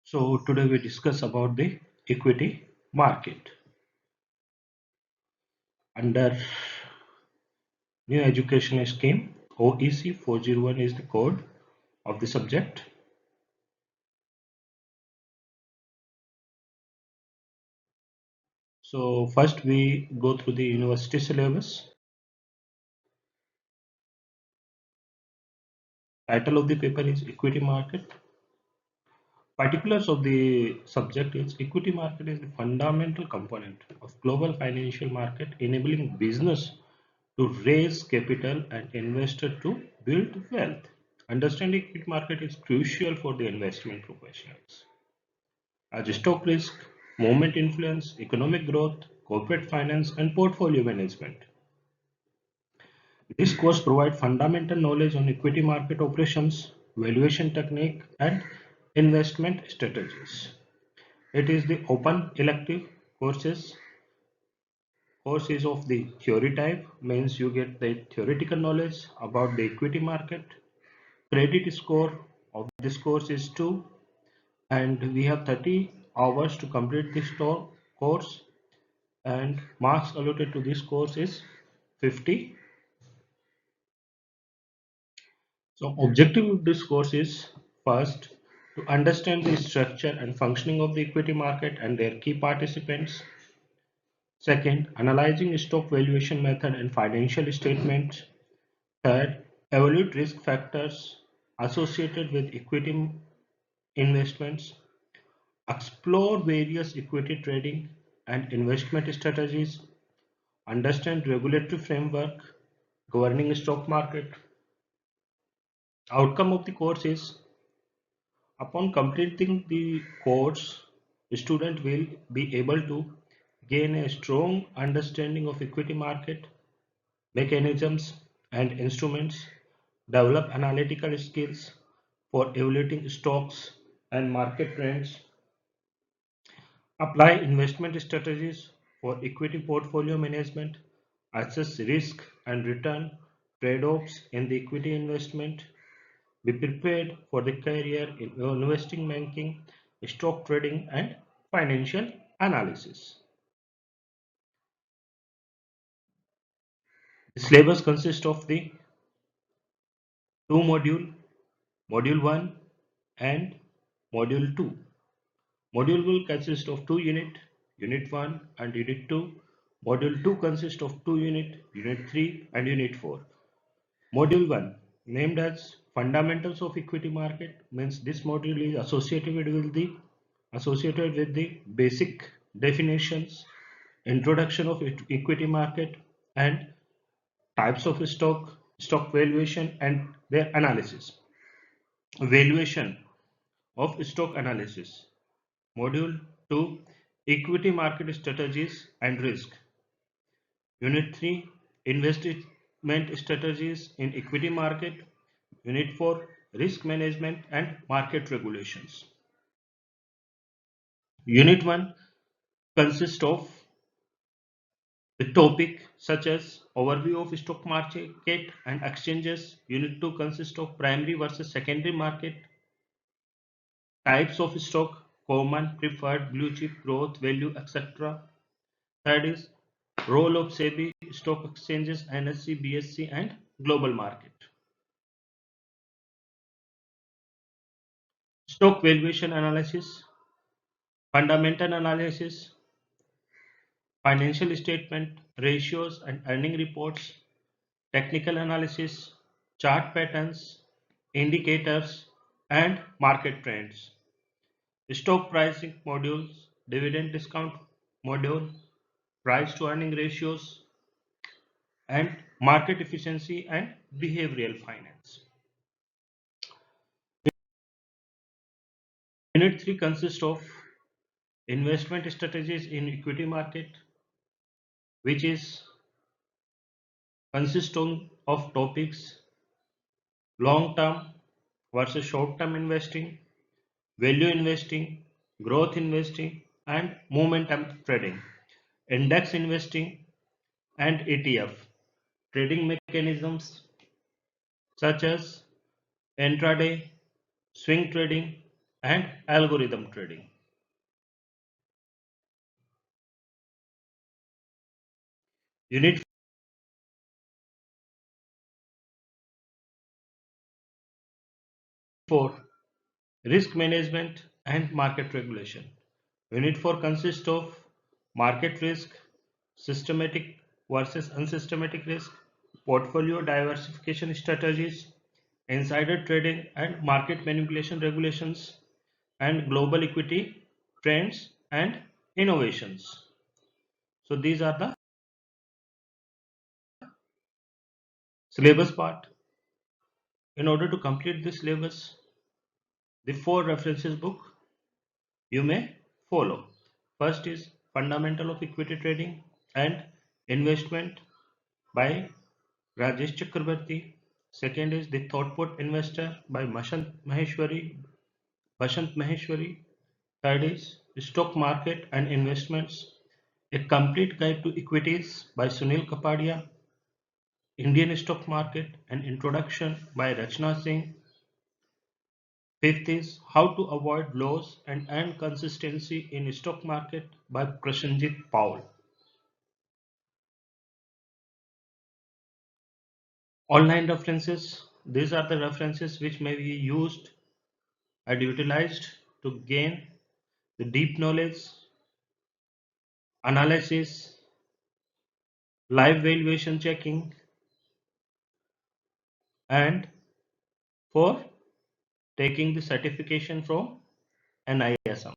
So today we discuss about the equity market. Under new education scheme, OEC 401 is the code of the subject. So first we go through the university syllabus. Title of the paper is equity market. Particulars of the subject is equity market is the fundamental component of global financial market, enabling business to raise capital and investor to build wealth. Understanding equity market is crucial for the investment professionals. As stock risk, movement influence, economic growth, corporate finance, and portfolio management. This course provides fundamental knowledge on equity market operations, valuation technique, and investment strategies. It is the open elective courses. Course is of the theory type, means you get the theoretical knowledge about the equity market. Credit score of this course is 2, and we have 30 hours to complete this course, and marks allotted to this course is 50. So objective of this course is first to understand the structure and functioning of the equity market and their key participants. Second, analyzing stock valuation method and financial statements. Third, evaluate risk factors associated with equity investments. Explore various equity trading and investment strategies. Understand regulatory framework governing stock market. Outcome of the course is, upon completing the course, the student will be able to gain a strong understanding of equity market mechanisms and instruments, develop analytical skills for evaluating stocks and market trends, apply investment strategies for equity portfolio management, assess risk and return trade-offs in the equity investment, be prepared for the career in investing banking, stock trading, and financial analysis. The syllabus consists of the two module 1 and module 2. Module will consist of 2 units, unit 1 and unit 2. Module 2 consists of 2 units, unit 3 and unit 4. Module 1, named as Fundamentals of Equity Market, means this module is associated with the basic definitions, introduction of equity market, and types of stock valuation and their analysis. Valuation of stock analysis. Module 2, Equity Market Strategies and Risk. Unit 3, Investment Strategies in Equity Market. Unit 4, Risk Management and Market Regulations. Unit 1 consists of the topic such as overview of stock market and exchanges. Unit 2 consists of primary versus secondary market, types of stock, common, preferred, blue chip, growth, value, etc. Third is role of SEBI, stock exchanges, NSE, BSE, and global market. Stock valuation analysis, fundamental analysis, financial statement, ratios and earning reports, technical analysis, chart patterns, indicators, and market trends. Stock pricing modules, dividend discount module, price to earning ratios, and market efficiency and behavioral finance. Unit 3 consists of investment strategies in equity market, which is consisting of topics long term versus short term investing, value investing, growth investing, and momentum trading, index investing, and ETF trading mechanisms such as intraday, swing trading, and algorithm trading. Unit 4, risk management and market regulation. Unit 4 consists of market risk, systematic versus unsystematic risk, portfolio diversification strategies, insider trading and market manipulation regulations, and global equity trends and innovations. So these are the syllabus part. In order to complete this syllabus, the 4 references book you may follow. First is Fundamental of Equity Trading and Investment by Rajesh Chakrabarti. Second is The Thoughtful Investor by Bashant Maheshwari. Third is Stock Market and Investments, a complete guide to equities by Sunil Kapadia. Indian Stock Market, an introduction by Rachna Singh. Fifth is How to Avoid Loss and Earn Consistency in Stock Market by Prashanjit Paul. Online references. These are the references which may be used and utilized to gain the deep knowledge, analysis, live valuation checking, and for taking the certification from NISM.